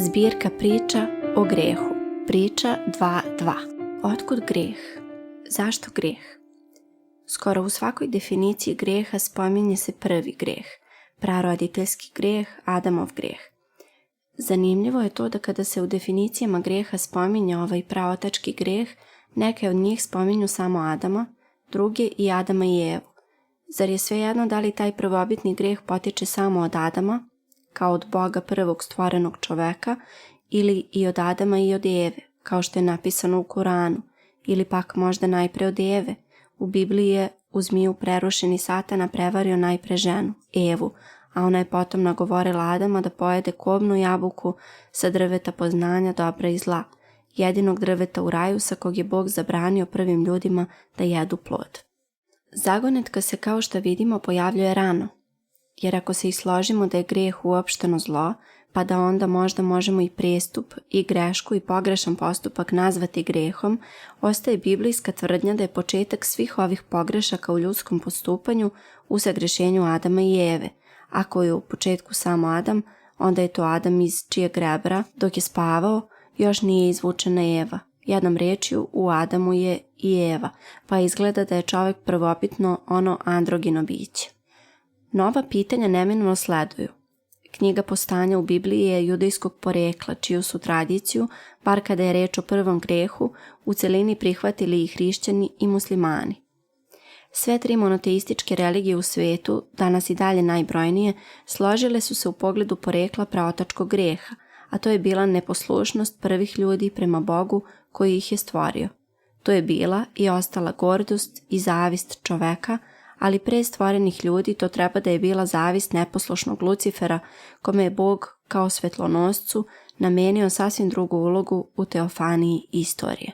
Zbirka priča o grehu. Priča 2.2. Otkud greh? Zašto greh? Skoro u svakoj definiciji greha spominje se prvi greh, praroditeljski greh, Adamov greh. Zanimljivo je to da kada se u definicijama greha spominje ovaj praotački greh, neke od njih spominju samo Adama, druge i Adama i Evu. Zar je svejedno da li taj prvobitni greh potiče samo od Adama, kao od Boga prvog stvorenog čoveka, ili i od Adama i od Eve, kao što je napisano u Kuranu, ili pak možda najpre od Eve. U Bibliji je u zmiju prerušeni Satana prevario najpre ženu, Evu, a ona je potom nagovorila Adama da pojede kobnu jabuku sa drveta poznanja dobra i zla, jedinog drveta u raju sa kog je Bog zabranio prvim ljudima da jedu plod. Zagonetka se, kao što vidimo, pojavljuje rano, jer ako se i složimo da je greh uopšteno zlo, pa da onda možda možemo i prestup, i grešku, i pogrešan postupak nazvati grehom, ostaje biblijska tvrdnja da je početak svih ovih pogrešaka u ljudskom postupanju u sagrešenju Adama i Eve. Ako je u početku samo Adam, onda je to Adam iz čijeg rebra, dok je spavao, još nije izvučena Eva. Jednom rečju, u Adamu je i Eva, pa izgleda da je čovjek prvobitno ono androgino biće. Nova pitanja neminovno sleduju. Knjiga Postanja u Bibliji je judejskog porekla, čiju su tradiciju, bar kada je reč o prvom grehu, u celini prihvatili i hrišćani i muslimani. Sve tri monoteističke religije u svetu, danas i dalje najbrojnije, složile su se u pogledu porekla praotačkog greha, a to je bila neposlušnost prvih ljudi prema Bogu koji ih je stvorio. To je bila i ostala gordost i zavist čoveka, ali pre stvorenih ljudi to treba da je bila zavist neposlušnog Lucifera, kome je Bog kao svetlonoscu namenio sasvim drugu ulogu u teofaniji istorije.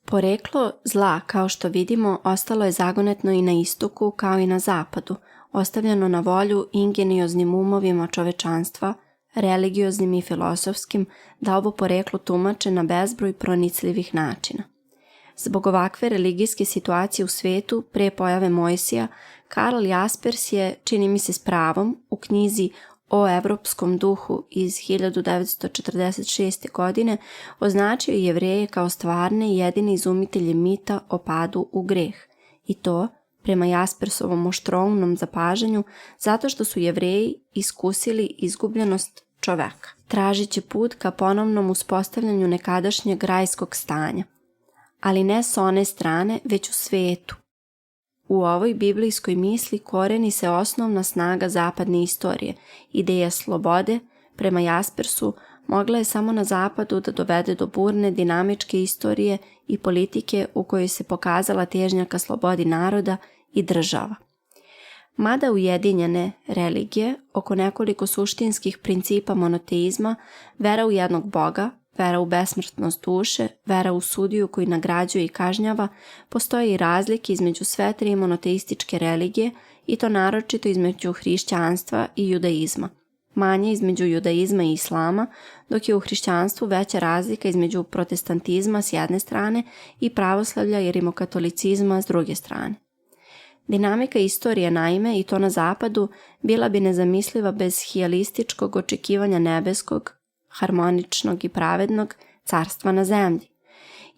Poreklo zla, kao što vidimo, ostalo je zagonetno i na istoku kao i na zapadu, ostavljeno na volju ingenioznim umovima čovečanstva, religioznim i filosofskim, da ovo poreklo tumače na bezbroj pronicljivih načina. Zbog ovakve religijske situacije u svetu, pre pojave Mojsija, Karl Jaspers je, čini mi se s pravom, u knjizi o evropskom duhu iz 1946. godine označio Jevreje kao stvarne i jedine izumitelje mita o padu u greh. I to, prema Jaspersovom oštroumnom zapažanju, zato što su Jevreji iskusili izgubljenost čoveka, tražići put ka ponovnom uspostavljanju nekadašnjeg rajskog stanja. Ali ne s one strane, već u svetu. U ovoj biblijskoj misli koreni se osnovna snaga zapadne istorije. Ideja slobode, prema Jaspersu, mogla je samo na zapadu da dovede do burne dinamičke istorije i politike u kojoj se pokazala težnja ka slobodi naroda i država. Mada ujedinjene religije, oko nekoliko suštinskih principa monoteizma, vera u jednog Boga, vera u besmrtnost duše, vera u sudiju koji nagrađuje i kažnjava, postoje i razlike između sve tri monoteističke religije i to naročito između hrišćanstva i judaizma. Manje između judaizma i islama, dok je u hrišćanstvu veća razlika između protestantizma s jedne strane i pravoslavlja i rimokatolicizma s druge strane. Dinamika istorije, naime, i to na zapadu, bila bi nezamisliva bez hijalističkog očekivanja nebeskog, harmoničnog i pravednog carstva na zemlji.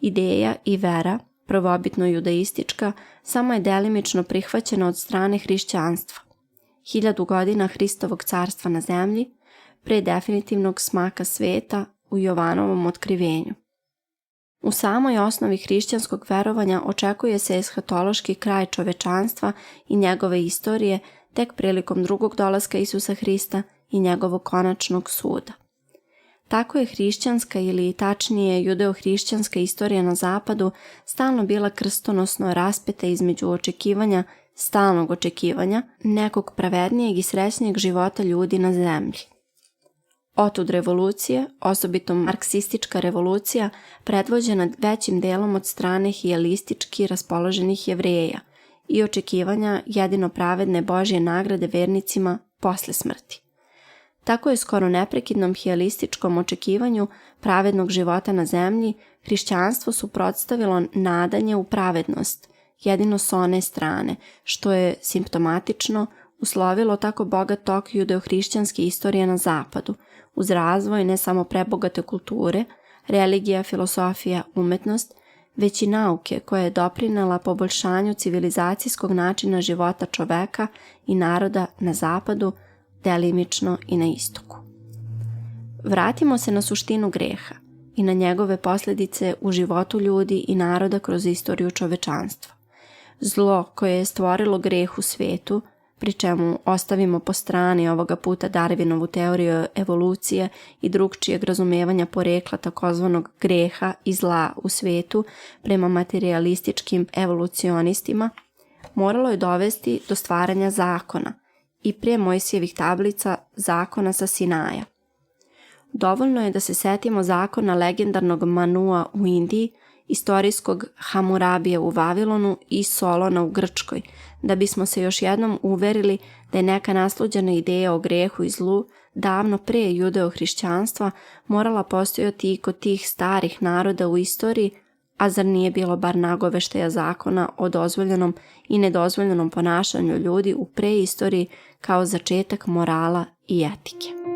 Ideja i vera, prvobitno judaistička, samo je delimično prihvaćena od strane hrišćanstva. 1000 godina Hristovog carstva na zemlji, pre definitivnog smaka sveta u Jovanovom otkrivenju. U samoj osnovi hrišćanskog verovanja očekuje se eshatološki kraj čovečanstva i njegove istorije tek prilikom drugog dolaska Isusa Hrista i njegovog konačnog suda. Tako je hrišćanska ili tačnije judeo-hrišćanska istorija na zapadu stalno bila krstonosno raspeta između očekivanja, stalnog očekivanja, nekog pravednijeg i srećnijeg života ljudi na zemlji. Otud revolucije, osobito marksistička revolucija, predvođena većim delom od strane hijalistički raspoloženih Jevreja i očekivanja jedino pravedne Božje nagrade vernicima posle smrti. Tako je skoro neprekidnom hijalističkom očekivanju pravednog života na zemlji hrišćanstvo suprotstavilo nadanje u pravednost, jedino s one strane, što je simptomatično uslovilo tako bogat tok judeo-hrišćanske istorije na zapadu, uz razvoj ne samo prebogate kulture, religija, filosofija, umetnost, već i nauke koja je doprinela poboljšanju civilizacijskog načina života čoveka i naroda na zapadu, delimično i na istoku. Vratimo se na suštinu greha i na njegove posljedice u životu ljudi i naroda kroz istoriju čovečanstva. Zlo koje je stvorilo greh u svetu, pri čemu ostavimo po strani ovoga puta Darwinovu teoriju evolucije i drugčijeg razumevanja porekla takozvanog greha i zla u svetu prema materialističkim evolucionistima, moralo je dovesti do stvaranja zakona i prije Mojsijevih tablica zakona sa Sinaja. Dovoljno je da se setimo zakona legendarnog Manua u Indiji, istorijskog Hamurabija u Vavilonu i Solona u Grčkoj, da bismo se još jednom uverili da je neka nasluđena ideja o grehu i zlu davno pre judeo-hrišćanstva morala postojati i kod tih starih naroda u istoriji, a zar nije bilo bar nagoveštaja zakona o dozvoljenom i nedozvoljenom ponašanju ljudi u preistoriji kao začetak morala i etike.